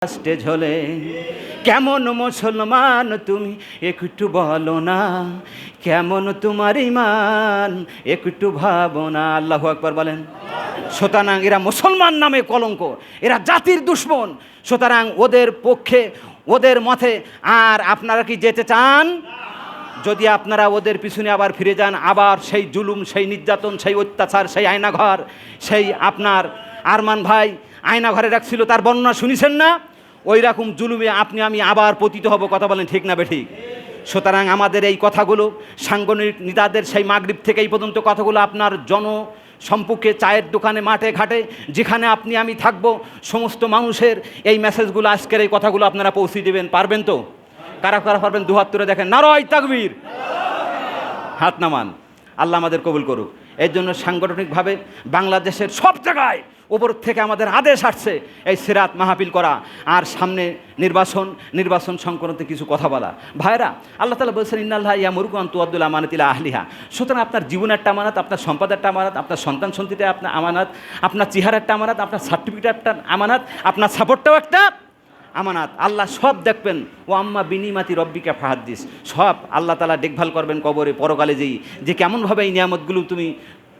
Stage হলে কেমন মুসলমান তুমি একটু বলো না, কেমন তোমার ইমান একটু ভাবো না। আল্লাহু আকবার বলেন। সুতরাং এরা মুসলমান নামে কলঙ্ক, এরা জাতির দুশ্মন। সুতরাং ওদের পক্ষে ওদের মতে আর আপনারা কি যেতে চান? যদি আপনারা ওদের পিছনে আবার ফিরে যান, আবার সেই জুলুম, সেই নির্যাতন, সেই অত্যাচার, সেই আয়নাঘর, সেই আপনার আরমান ভাই আয়নাঘরে রাখছিল, তার বর্ণনা শুনেছেন না? ওই রকম জুলুমে আপনি আমি আবার পতিত হব। কথা বলেন ঠিক না বেঠিক? সুতরাং আমাদের এই কথাগুলো সাংগঠনিক নেতাদের সেই মাগরিব থেকে এই পর্যন্ত কথাগুলো আপনার সম্মুখে চায়ের দোকানে, মাঠে ঘাটে, যেখানে আপনি আমি থাকব, সমস্ত মানুষের এই মেসেজগুলো, আজকের এই কথাগুলো আপনারা পৌঁছে দেবেন। পারবেন তো? কারা কারা পারবেন? দুহাত তুলে দেখেন। নারায়ে তাকবীর, হাত নামান। আল্লাহ আমাদের কবুল করুক। এর জন্য সাংগঠনিকভাবে বাংলাদেশের সব জায়গায় উপর থেকে আমাদের আদেশ আসছে এই সিরাত মাহফিল করা, আর সামনে নির্বাচন সংক্রান্ত কিছু কথা বলা। ভাইরা, আল্লাহ তাআলা বলছেন ইন্নাল্লাহা ইয়ামুরুকুম আন তুআদ্দুল আমানাতি ইলা আহলিহা। সুতরাং আপনার জীবনের একটা আমানত, আপনার সম্পদের একটা আমানত, আপনার সন্তান সন্ততির আপনার আমানত, আপনার চেহারার একটা আমানত, আপনার সার্টিফিকেট একটা আমানত, আপনার সাপোর্টটাও একটা আমানত। আল্লাহ সব দেখবেন। ও আম্মা বিনিমাতি রব্বিকা ফাহাদ্দিস। সব আল্লাহ তাআলা দেখভাল করবেন কবরে, পরকালে যেই, যে কেমনভাবে এই নিয়ামতগুলো তুমি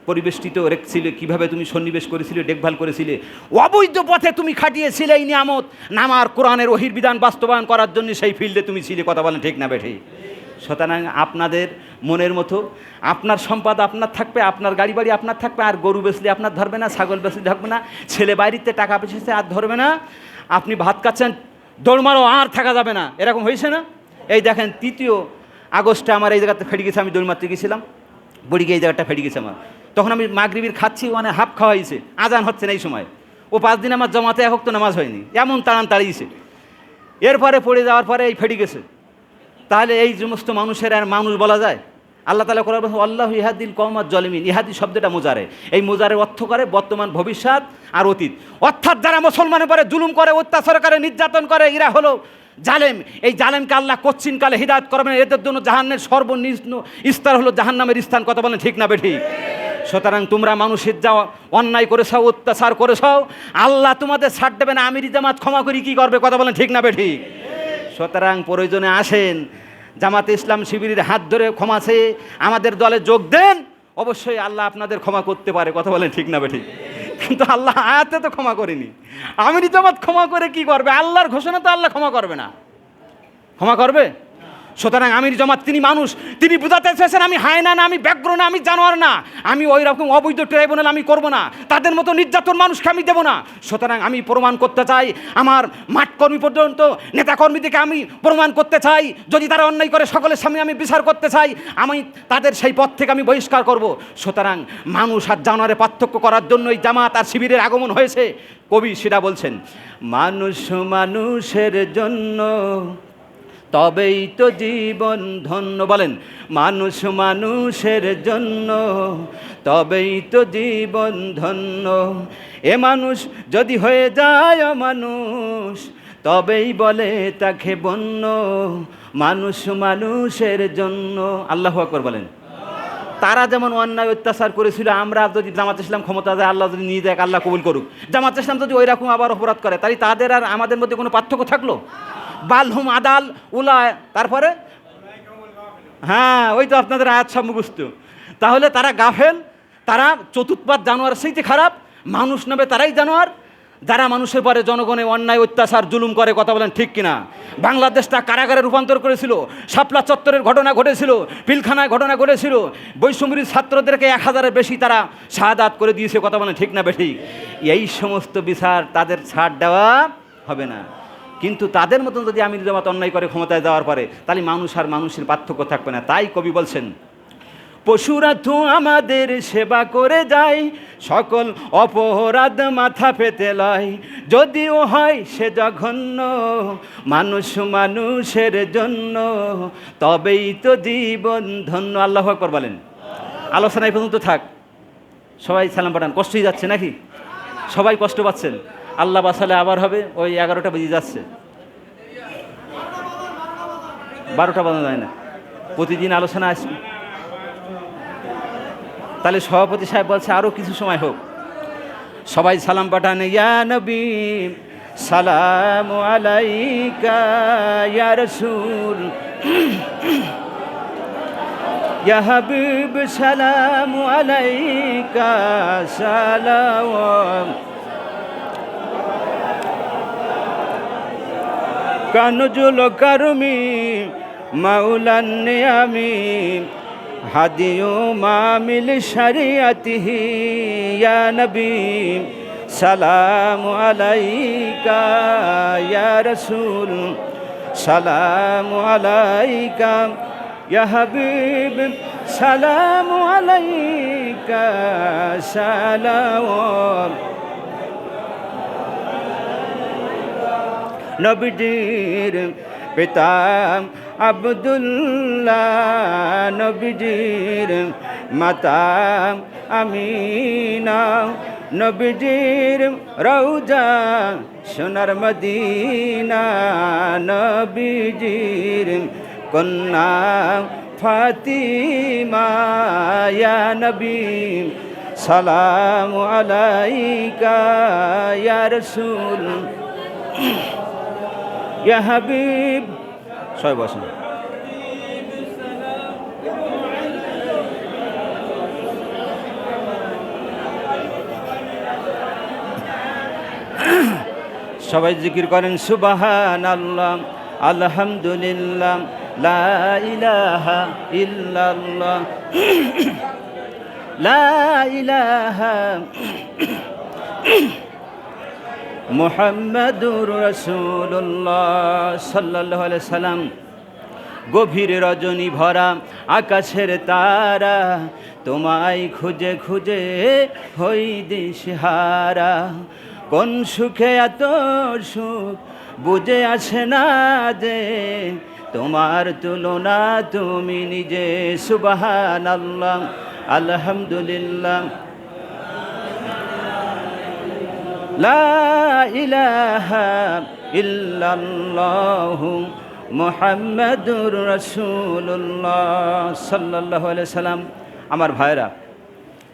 পরিবেষ্টিত রেখেছিলে, কীভাবে তুমি সন্নিবেশ করেছিলে, দেখভাল করেছিলে, অবৈধ পথে তুমি খাটিয়েছিলে এই নিয়ামত নামার কোরআনের ওহির বিধান বাস্তবায়ন করার জন্য সেই ফিল্ডে তুমি ছিলে। কথা বলেন ঠিক না বেঠি? সুতরাং আপনাদের মনের মতো আপনার সম্পদ আপনার থাকবে, আপনার গাড়ি বাড়ি আপনার থাকবে, আর গরু বেচলে আপনার ধরবে না, ছাগল বেচলে ধরবে না, ছেলে বাড়িতে টাকা পেয়েছে আর ধরবে না, আপনি ভাত খাচ্ছেন দৌড় মারো আর থাকা যাবে না, এরকম হয়েছে না? এই দেখেন 3 আগস্টে আমার এই জায়গাতে ফেটে গেছে, আমি দৌড় মারতে গেছিলাম, বড়ি গিয়ে এই জায়গাটা ফেটে গেছে আমার। তখন আমি মাগরিবির খাচ্ছি, মানে হাফ খাওয়া হয়েছে, আজান হচ্ছে না এই সময়। ও 5 দিন আমার জমাতে এক তো নামাজ হয়নি, এমন তাড়ান তাড়িয়েছে। এরপরে পড়ে যাওয়ার পরে এই ফেটে গেছে। তাহলে এই সমস্ত মানুষের আর মানুষ বলা যায়? আল্লাহ তাআলা কোরআনে বলেন আল্লাহু ইহাদিল কওমাজ জালিমিন। ইহাদি শব্দটা মোজারে, এই মোজারের অর্থ করে বর্তমান, ভবিষ্যৎ আর অতীত। অর্থাৎ যারা মুসলমানের পরে জুলুম করে, অত্যাচার করে, নির্যাতন করে, এরা হলো জালেম। এই জালেমকে আল্লাহ কচ্ছিনকালে হিদায়াত করবেন। এদের জন্য জাহান্নামের সর্বনিম্ন স্তর হলো জাহান্নামের স্থান। কথা বলেন ঠিক না বেঠিক? সুতরাং তোমরা মানুষের যা অন্যায় করেছ, অত্যাচার করেছ, আল্লাহ তোমাদের ছাড় দেবে না। আমির জামাত ক্ষমা করি কি করবে? কথা বলেন ঠিক না বেঠিক? সুতরাং প্রয়োজনে আসেন, জামাতে ইসলাম শিবিরের হাত ধরে ক্ষমা চেয়ে আমাদের দলে যোগ দেন। অবশ্যই আল্লাহ আপনাদের ক্ষমা করতে পারে। কথা বলেন ঠিক না বেঠিক? কিন্তু আল্লাহ আয়াতে তো ক্ষমা করেনি। আমির জামাত ক্ষমা করে কি করবে? আল্লাহর ঘোষণা তো আল্লাহ ক্ষমা করবে না। ক্ষমা করবে? সুতরাং আমির জামাত তিনি মানুষ, তিনি বুঝাতে চেয়েছেন আমি হায়না না, আমি ব্যাঘ্র না, আমি জানোয়ার না, আমি ওই রকম অবৈধ ট্রাইব্যুনাল আমি করব না, তাদের মতো নির্যাতন মানুষকে আমি দেবো না। সুতরাং আমি প্রমাণ করতে চাই, আমার মাঠকর্মী পর্যন্ত নেতাকর্মীদেরকে আমি প্রমাণ করতে চাই, যদি তারা অন্যায় করে সকলের সামনে আমি বিচার করতে চাই, আমি তাদের সেই পথ থেকে আমি বহিষ্কার করব। সুতরাং মানুষ আর জানোয়ারের পার্থক্য করার জন্যই জামাত আর শিবিরের আগমন হয়েছে। কবি সেটা বলছেন, মানুষ মানুষের জন্য তবেই তো জীবন ধন্য। বলেন, মানুষ মানুষের জন্য তবেই তো জীবন ধন্য। এ মানুষ যদি হয়ে যায় অমানুষ, তবেই বলে তাকে বন্য। মানুষ মানুষের জন্য। আল্লাহু আকবার বলেন। তারা যেমন অন্যায় অত্যাচার করেছিল, আমরা যদি জামাত ইসলাম ক্ষমতা যায়, আল্লাহ যদি নিয়ে দেয়, আল্লাহ কবুল করুক, জামাত ইসলাম যদি ওই রকম আবার অপরাধ করে, তাই তাদের আর আমাদের মধ্যে কোনো পার্থক্য থাকলো? বালহুম আদাল উলা, তারপরে হ্যাঁ, ওই তো আপনাদের আয়াত সব মুখস্থ। তাহলে তারা গাফেল, তারা চতুৎপাত জানোয়ার, সেইটি খারাপ। মানুষ নেবে তারাই জানোয়ার, যারা মানুষের পরে জনগণে অন্যায় অত্যাচার জুলুম করে। কথা বলেন ঠিক কিনা? বাংলাদেশটা কারাগারে রূপান্তর করেছিল, শাপলা চত্বরের ঘটনা ঘটেছিল, পিলখানায় ঘটনা ঘটেছিল, বৈষম্যের ছাত্রদেরকে 1000-এর বেশি তারা শাহাদাত করে দিয়েছে। কথা বলেন ঠিক না বেঠিক? এই সমস্ত বিচার তাদের ছাড় দেওয়া হবে না। কিন্তু তাদের মতন যদি আমির জামাত অন্যায় করে ক্ষমতায় যাওয়ার পরে, তাহলে মানুষ আর মানুষের পার্থক্য থাকবে না। তাই কবি বলছেন, পশুরা তো আমাদের সেবা করে যায়, সকল অপরাধ মাথা পেতে লয়, যদিও হয় সে জঘন্য, মানুষ মানুষের জন্য তবেই তো জীবন ধন্য। আল্লাহু আকবার বলেন। আলোচনা এই পর্যন্ত থাক। সবাই সালাম পাঠান। কষ্ট হয়ে যাচ্ছে নাকি? সবাই কষ্ট পাচ্ছেন? আল্লাহ বাসালে আবার হবে। ওই 11টা বেজে যাচ্ছে, 12টা বাজানো যায় না। প্রতিদিন আলোচনা আসবে। তাহলে সভাপতি সাহেব বলছে আরও কিছু সময় হোক। সবাই সালাম পাঠান। ইয়া নবী সালামু আলাইকা ইয়া রাসূল ইয়া হাবিব সালামু আলাইকা সালাওয়াত কানজুল কারমি মাওলান নিয়ামি হাদিয়ু মামিল শরিয়তিহি ইয়া নবী সালামু আলাইকা ইয়া রাসূল সালামু আলাইকা ইয়া হাবিব সালামু আলাইকা সালাওয়াত নবীজির পিতা আব্দুল্লাহ নবীজির মাতা আমিনা নবীজির রওজা সোনার মদিনা নবীজির কন্যা ফাতিমা ইয়া নবী সালামু আলাইকা ইয়া রাসূল ইয়া হাবিব সবাই বসুন। সবাই জিকির করেন সুবহানাল্লাহ আলহামদুলিল্লাহ লা ইলাহা ইল্লাল্লাহ লা ইলাহা মুহাম্মাদুর রাসূলুল্লাহ সাল্লাল্লাহু আলাইহি সাল্লাম। গভীর রজনী ভরা আকাশের তারা তোমায় খুঁজে খুঁজে হই দিশহারা। কোন সুখে এত সুখ বুঝে আসে না যে তোমার তুলনা তুমি নিজে। সুবহানাল্লাহ আলহামদুলিল্লাহ লা ইলাহা ইল্লাল্লাহু মুহাম্মাদুর রাসূলুল্লাহ সাল্লাল্লাহু আলাইহি সাল্লাম। আমার ভাইরা,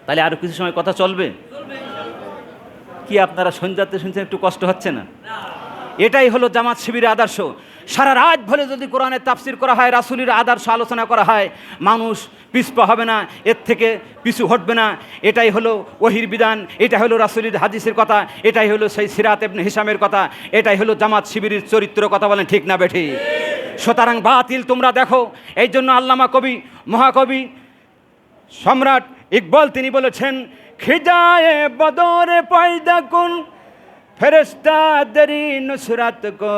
তাহলে আরো কিছু সময় কথা চলবে কি? আপনারা সন্ধ্যাতে শুনছেন, একটু কষ্ট হচ্ছে না? এটাই হলো জামাত শিবিরের আদর্শ। সারা রাত ভরে যদি কোরআনের তাফসির করা হয়, রাসূলের আদর্শ আলোচনা করা হয়, মানুষ পিছপা হবে না, এর থেকে পিছু হটবে না। এটাই হলো ওহির বিধান, এটা হলো রাসূলের হাদিসের কথা, এটাই হলো সেই সিরাত ইবনে হিশামের কথা, এটাই হলো জামাত শিবিরের চরিত্র। কথা বলেন ঠিক না বেঠি? সুতরাং বাতিল তোমরা দেখো। এই জন্য আল্লামা কবি, মহাকবি সম্রাট ইকবাল তিনি বলেছেন, খিজায়ে বদরে পয়দা কুন ফেরেশতা দরি নুসরাত কো,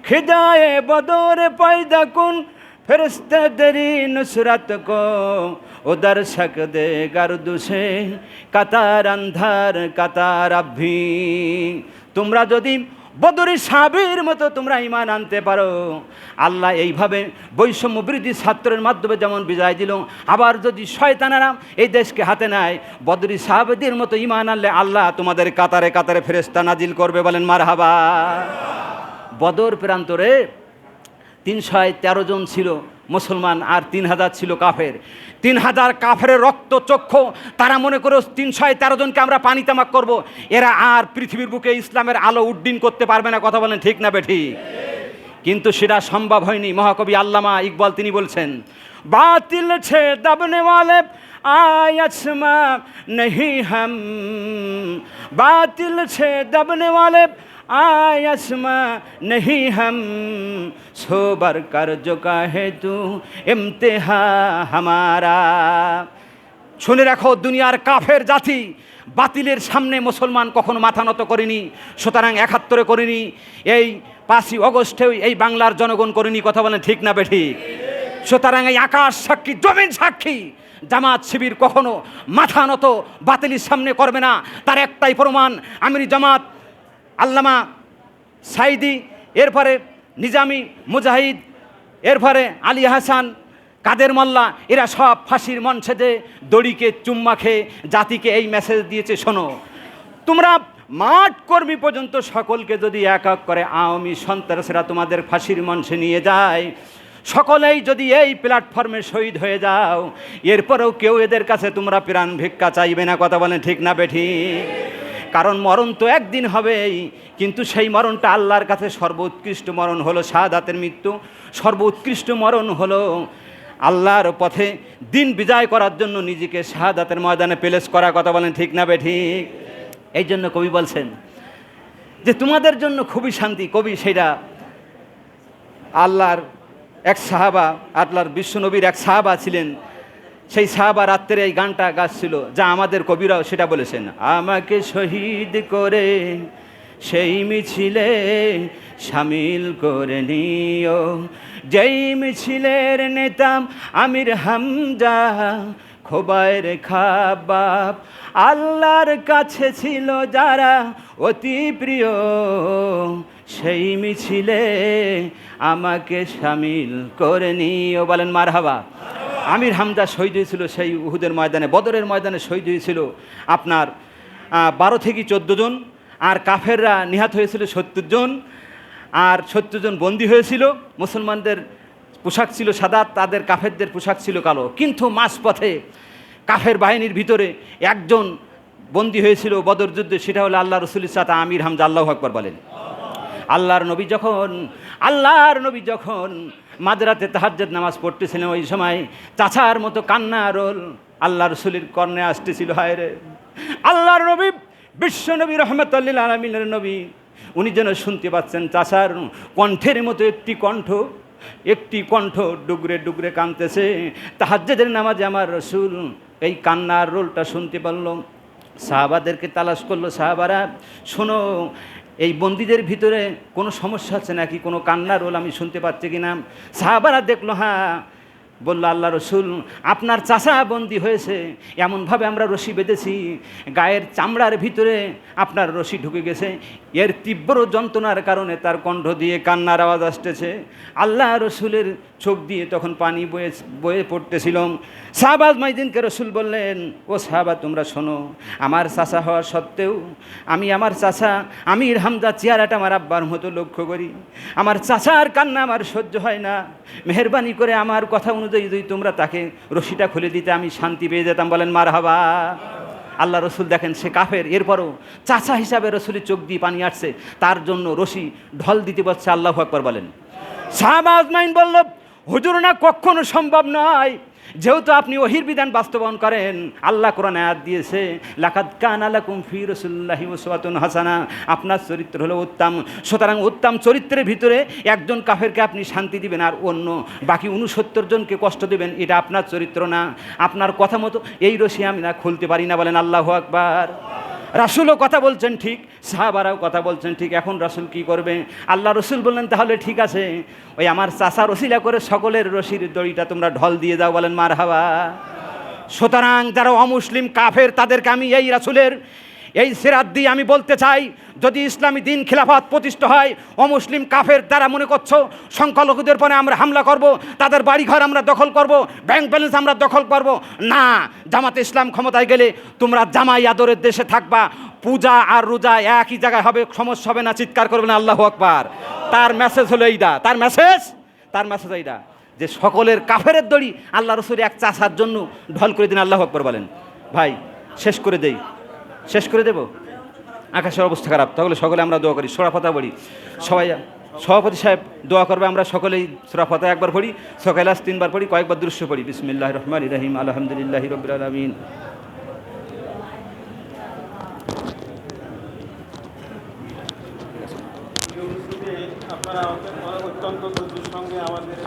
খিজায়ে বদরে পয়দা কুন ফেরেশতা দরি নুসরাত কো, উদর শক দে গর্দু সে কাতার অন্ধার কাতার আভি। তোমরা যদি বদরি সাহাবীর মতো তোমরা ঈমান আনতে পারো, আল্লাহ এইভাবে বৈষম্য বিরোধী ছাত্রের মাধ্যমে যেমন বিজয় দিল, আবার যদি শয়তানেরা এই দেশকে হাতে নেয়, বদরি সাহাবীদের মতো ঈমান আনলে আল্লাহ তোমাদের কাতারে কাতারে ফেরেশতা নাজিল করবে। বলেন মারহাবা। বদর প্রান্তরে 313 জন ছিল মুসলমান আর 3000 ছিল কাফের। 3000 কাফের রক্ত চক্ষু, তারা মনে করো 313 জনকে আমরা পানি তামাক করব, এরা আর পৃথিবীর বুকে ইসলামের আলো উড্ডীন করতে পারবে না। কথা বলেন ঠিক না বেঠি? কিন্তু সেটা সম্ভব হয়নি। মহাকবি আল্লামা ইকবাল তিনি বলছেন, বাতিল ছে দবনে ওয়ালে আয়াসমা नहीं हम, बातिल छे दबने वाले आयस्मा नहीं हम, सोबर कर जो कहे तू इम्तिहा हमारा। শুনে রাখো, দুনিয়ার কাফের জাতি বাতিলের সামনে মুসলমান কখনো মাথা নত করেনি। সুতরাং 71 করেনি, এই 5ই অগস্টেও এই বাংলার জনগণ করেনি। কথা বলেন ঠিক না বেঠিক? সুতরাং এই আকাশ সাক্ষী, জমিন সাক্ষী, জামাত শিবির কখনো মাথা নত বাতিলের সামনে করবে না। তার একটাই প্রমাণ, আমির জামাত আল্লামা সাইদি, এরপরে নিজামি মুজাহিদ, এরপরে আলী হাসান, কাদের মোল্লা, এরা সব ফাঁসির মঞ্চে যে দড়িকে চুম্মা খেয়ে জাতিকে এই মেসেজ দিয়েছে, শোনো তোমরা মাঠ কর্মী পর্যন্ত সকলকে যদি এক এক করে আওয়ামী সন্ত্রাসীরা তোমাদের ফাঁসির মঞ্চে নিয়ে যায়, সকলেই যদি এই প্ল্যাটফর্মে শহীদ হয়ে যাও, এরপরেও কেউ এদের কাছে তোমরা প্রাণ ভিক্ষা চাইবে না। কথা বলেন ঠিক না বেঠি? কারণ মরণ তো একদিন হবেই, কিন্তু সেই মরণটা আল্লাহর কাছে সর্বোৎকৃষ্ট মরণ হলো শাহাদাতের মৃত্যু। সর্বোৎকৃষ্ট মরণ হলো আল্লাহর পথে দিন বিজয় করার জন্য নিজেকে শাহাদাতের ময়দানে পেলেস করা। কথা বলেন ঠিক না ঠিক? এই জন্য কবি বলছেন যে তোমাদের জন্য খুবই শান্তি। কবি সেটা আল্লাহর এক সাহাবা, আল্লাহর বিশ্বনবীর এক সাহাবা ছিলেন, সেই সাহাবা রাত্রে এই গানটা গাচ্ছিল, যা আমাদের কবিরাও সেটা বলেছেন। আমাকে শহীদ করে সেই মিছিলে শামিল করে নিও, যেই মিছিলের নেতা আমির হামজা খোবায়ের খাবাব, আল্লাহর কাছে ছিল যারা অতি প্রিয়, সেই মিছিলে আমাকে শামিল করে নিও। বলেন মারহাবা। আমির হামজা শহীদ হয়েছিল সেই উহুদের ময়দানে, বদরের ময়দানে শহীদ হয়েছিল আপনার 12 থেকে 14 জন, আর কাফেররা নিহত হয়েছিল 70 জন, আর 70 জন বন্দী হয়েছিল। মুসলমানদের পোশাক ছিল সাদা, তাদের কাফেরদের পোশাক ছিল কালো। কিন্তু মাঝপথে কাফের বাহিনীর ভিতরে একজন বন্দী হয়েছিল বদর যুদ্ধে, সেটা হলো আল্লাহ রসুলের সাথে আমির হামজা। আল্লাহু আকবার বলেন। আল্লাহর নবী যখন মাঝরাতে তাহাজ্জুদ নামাজ পড়তেছিলেন, ওই সময় চাচার মতো কান্না রোল আল্লাহ রসুলের কর্ণে আসতেছিল। হায় রে, আল্লাহর নবী, বিশ্ব নবী, রহমতুল লিল আলামিনের নবী, উনি যেন শুনতে পাচ্ছেন চাচার কণ্ঠের মতো একটি কণ্ঠ ডুগরে ডুগরে কাঁদতেছে। তাহাজ্জুদের নামাজে আমার রসুল এই কান্নার রোলটা শুনতে পারল। সাহাবাদেরকে তালাশ করলো, সাহাবারা শোনো, এই বন্দীদের ভিতরে কোনো সমস্যা আছে নাকি, কোনো কান্নার রোল আমি শুনতে পাচ্ছি কিনা। সাহাবারা দেখলো, হ্যাঁ। বলল, আল্লাহ রসুল, আপনার চাচা বন্দী হয়েছে, এমনভাবে আমরা রশি বেঁধেছি, গায়ের চামড়ার ভিতরে আপনার রশি ঢুকে গেছে, এর তীব্র যন্ত্রণার কারণে তার কণ্ঠ দিয়ে কান্নার আওয়াজ আসতেছে। আল্লাহ রসুলের চোখ দিয়ে তখন পানি বয়ে পড়তেছিল। সাহাবা আজমাইদিনকে রসুল বললেন, ও সাহাবা, তোমরা শোনো, আমার চাচা হওয়া সত্ত্বেও আমি আমার চাচা আমির হামজা চেহারাটা আমার আব্বার মতো লক্ষ্য করি। আমার চাচার কান্না আমার সহ্য হয় না। মেহেরবানি করে আমার কথা অনুযায়ী যদি তোমরা তাকে রশিটা খুলে দিতে, আমি শান্তি পেয়ে যেতাম। বলেন মারহাবা। আল্লাহ রসুল দেখেন সে কাফের, এরপরও চাচা হিসাবে রসুলের চোখ দিয়ে পানি আসছে, তার জন্য রশি ঢল দিতে পারছে। আল্লাহু আকবার বলেন। সাহাবা আজমাইন বলল, হুজুর না, কখনো সম্ভব নয়, যেহেতু আপনি ওহির বিধান বাস্তবায়ন করেন। আল্লাহ কোরআনে আয়াত দিয়েছে, লাকাদ কানা লাকুম ফি রাসূলিল্লাহি উসওয়াতুন হাসানা, আপনার চরিত্র হলো উত্তম। সুতরাং উত্তম চরিত্রের ভিতরে একজন কাফেরকে আপনি শান্তি দিবেন আর অন্য বাকি 69 জনকে কষ্ট দেবেন, এটা আপনার চরিত্র না। আপনার কথা মতো এই রশি আমি না খুলতে পারি না। বলেন আল্লাহু আকবার। রাসূলও কথা বলছেন ঠিক, সাহাবারাও কথা বলছেন ঠিক। এখন রাসূল কি করবে? আল্লাহ রসুল বললেন, তাহলে ঠিক আছে, ওই আমার চাচার ওসিলা করে সকলের রশির দড়িটা তোমরা ঢল দিয়ে দাও। বলেন মারহাবা। সুতরাং যারা অমুসলিম কাফের, তাদেরকে আমি এই রাসূলের এই সিরাত দিয়ে আমি বলতে চাই, যদি ইসলামী দিন খিলাফত প্রতিষ্ঠা হয়, অমুসলিম কাফের দ্বারা মনে করছো সংখ্যালঘুদের পরে আমরা হামলা করব, তাদের বাড়িঘর আমরা দখল করব, ব্যাংক ব্যালেন্স আমরা দখল করব না। জামাতে ইসলাম ক্ষমতায় গেলে তোমরা জামাই আদরের দেশে থাকবা, পূজা আর রোজা একই জায়গায় হবে, সমস্যা হবে না। চিৎকার করবেন আল্লাহু আকবার। তার মেসেজ হলো এইটা, তার মেসেজ এইটা যে সকলের কাফেরের দড়ি আল্লাহ রসুল এক চাষার জন্য ঢল করে দিন। আল্লাহু আকবার বলেন। ভাই শেষ করে দেব। আকাশের অবস্থা খারাপ, তাহলে সকলে আমরা দোয়া করি, সূরা ফাতিহা পড়ি। সবাই, সভাপতি সাহেব দোয়া করবে, আমরা সকলেই সূরা ফাতিহা একবার পড়ি, সকালে 3বার পড়ি, কয়েকবার দৃশ্য পড়ি। বিসমিল্লাহির রহমানির রহিম, আলহামদুলিল্লাহি রাব্বিল আলামিন। আপনারা অত্যন্ত ধৈর্যের সঙ্গে আমাদের